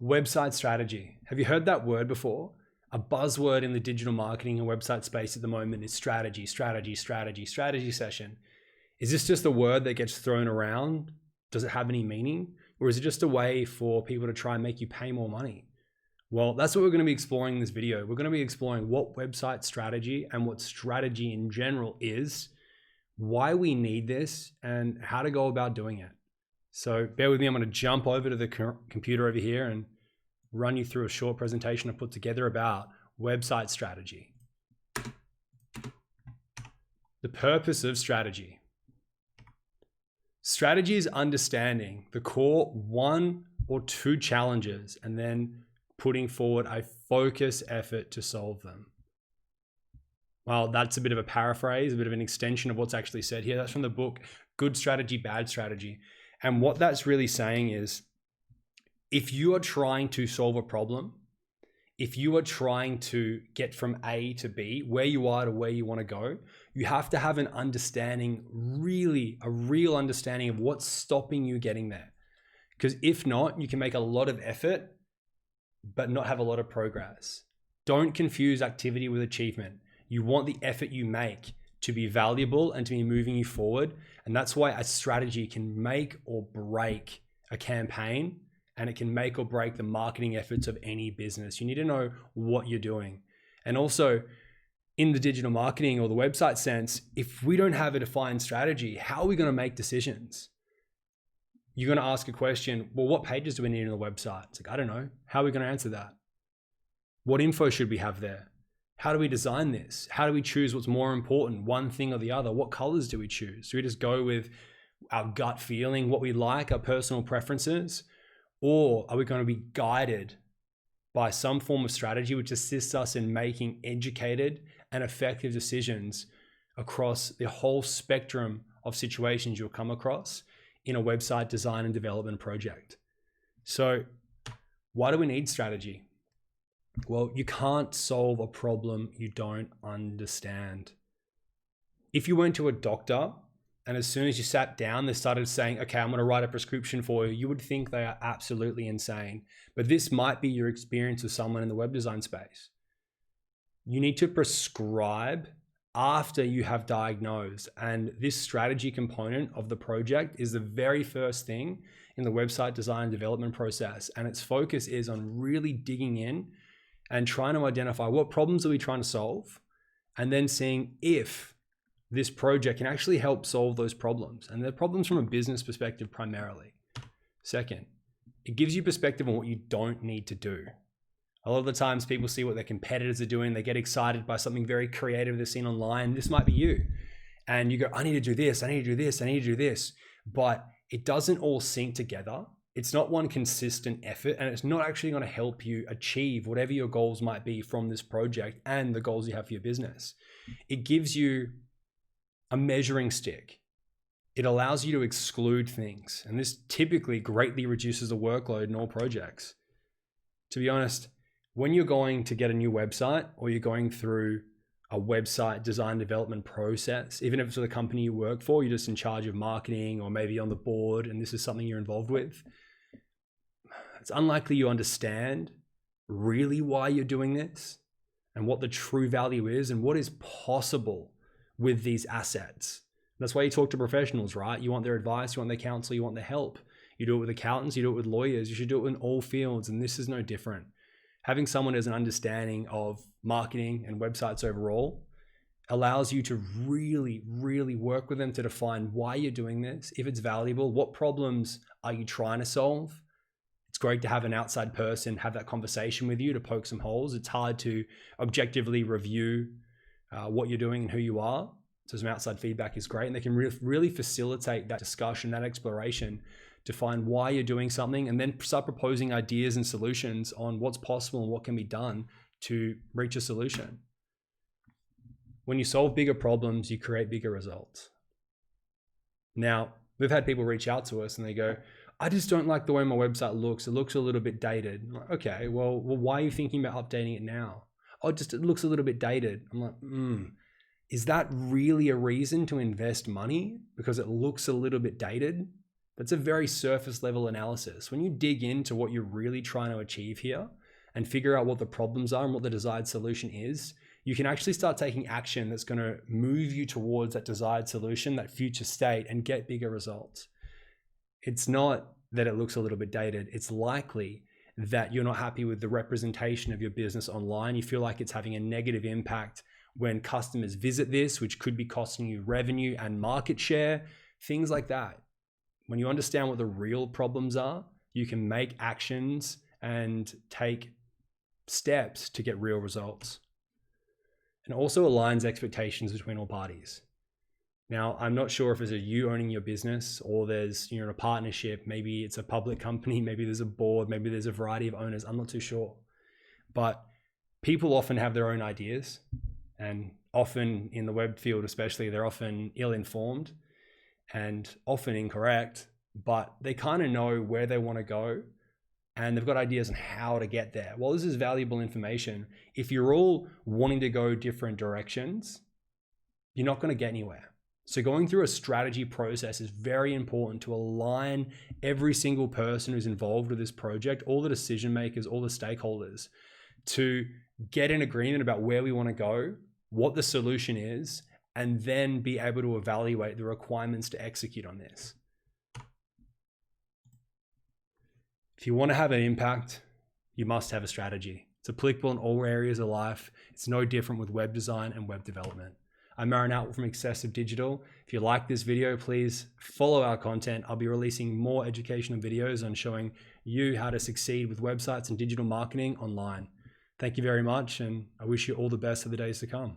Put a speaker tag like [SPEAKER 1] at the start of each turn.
[SPEAKER 1] Website strategy. Have you heard that word before? A buzzword in the digital marketing and website space at the moment is strategy, strategy, strategy, strategy session. Is this just a word that gets thrown around? Does it have any meaning? Or is it just a way for people to try and make you pay more money? Well, that's what we're going to be exploring in this video. We're going to be exploring what website strategy and what strategy in general is, why we need this, and how to go about doing it. So bear with me, I'm going to jump over to the computer over here and run you through a short presentation I put together about website strategy. The purpose of strategy. Strategy is understanding the core 1 or 2 challenges and then putting forward a focused effort to solve them. Well, that's a bit of a paraphrase, a bit of an extension of what's actually said here. That's from the book, Good Strategy, Bad Strategy. And what that's really saying is, if you are trying to solve a problem, if you are trying to get from A to B, where you are to where you want to go, you have to have an understanding, really a real understanding of what's stopping you getting there. Because if not, you can make a lot of effort, but not have a lot of progress. Don't confuse activity with achievement. You want the effort you make to be valuable and to be moving you forward. And that's why a strategy can make or break a campaign, and it can make or break the marketing efforts of any business. You need to know what you're doing. And also in the digital marketing or the website sense, if we don't have a defined strategy, how are we going to make decisions? You're going to ask a question, well, what pages do we need on the website? It's like, I don't know. How are we going to answer that? What info should we have there? How do we design this? How do we choose what's more important, one thing or the other? What colors do we choose? Do we just go with our gut feeling, what we like, our personal preferences? Or are we going to be guided by some form of strategy which assists us in making educated and effective decisions across the whole spectrum of situations you'll come across in a website design and development project? So why do we need strategy? Well, you can't solve a problem you don't understand. If you went to a doctor and as soon as you sat down, they started saying, okay, I'm going to write a prescription for you, you would think they are absolutely insane. But this might be your experience with someone in the web design space. You need to prescribe after you have diagnosed. And this strategy component of the project is the very first thing in the website design and development process. And its focus is on really digging in and trying to identify what problems are we trying to solve, and then seeing if this project can actually help solve those problems. And they're problems from a business perspective primarily. Second, it gives you perspective on what you don't need to do. A lot of the times people see what their competitors are doing. They get excited by something very creative they've seen online. This might be you. And you go, I need to do this, I need to do this, I need to do this. But it doesn't all sync together. It's not one consistent effort, and it's not actually going to help you achieve whatever your goals might be from this project and the goals you have for your business. It gives you a measuring stick. It allows you to exclude things, and this typically greatly reduces the workload in all projects. To be honest, when you're going to get a new website or you're going through a website design development process, even if it's with a company you work for, you're just in charge of marketing or maybe on the board and this is something you're involved with, it's unlikely you understand really why you're doing this and what the true value is and what is possible with these assets. That's why you talk to professionals, right? You want their advice, you want their counsel, you want their help. You do it with accountants, you do it with lawyers, you should do it in all fields, and this is no different. Having someone as an understanding of marketing and websites overall allows you to really, really work with them to define why you're doing this, if it's valuable, what problems are you trying to solve. It's great to have an outside person have that conversation with you to poke some holes. It's hard to objectively review what you're doing and who you are. So some outside feedback is great, and they can really facilitate that discussion, that exploration to find why you're doing something, and then start proposing ideas and solutions on what's possible and what can be done to reach a solution. When you solve bigger problems, you create bigger results. Now, we've had people reach out to us and they go, I just don't like the way my website looks. It looks a little bit dated. I'm like, okay, well, why are you thinking about updating it now? Oh, it looks a little bit dated. I'm like, is that really a reason to invest money because it looks a little bit dated? That's a very surface level analysis. When you dig into what you're really trying to achieve here and figure out what the problems are and what the desired solution is, you can actually start taking action that's going to move you towards that desired solution, that future state, and get bigger results. It's not that it looks a little bit dated. It's likely that you're not happy with the representation of your business online. You feel like it's having a negative impact when customers visit this, which could be costing you revenue and market share, things like that. When you understand what the real problems are, you can make actions and take steps to get real results. And also aligns expectations between all parties. Now, I'm not sure if it's you owning your business or there's, you're in a partnership, maybe it's a public company, maybe there's a board, maybe there's a variety of owners, I'm not too sure. But people often have their own ideas, and often in the web field especially, they're often ill-informed and often incorrect, but they kind of know where they want to go and they've got ideas on how to get there. Well, this is valuable information. If you're all wanting to go different directions, you're not going to get anywhere. So going through a strategy process is very important to align every single person who's involved with this project, all the decision makers, all the stakeholders, to get an agreement about where we want to go, what the solution is, and then be able to evaluate the requirements to execute on this. If you want to have an impact, you must have a strategy. It's applicable in all areas of life. It's no different with web design and web development. I'm 𝗪𝗁 from XESIV Digital. If you like this video, please follow our content. I'll be releasing more educational videos on showing you how to succeed with websites and digital marketing online. Thank you very much, and I wish you all the best for the days to come.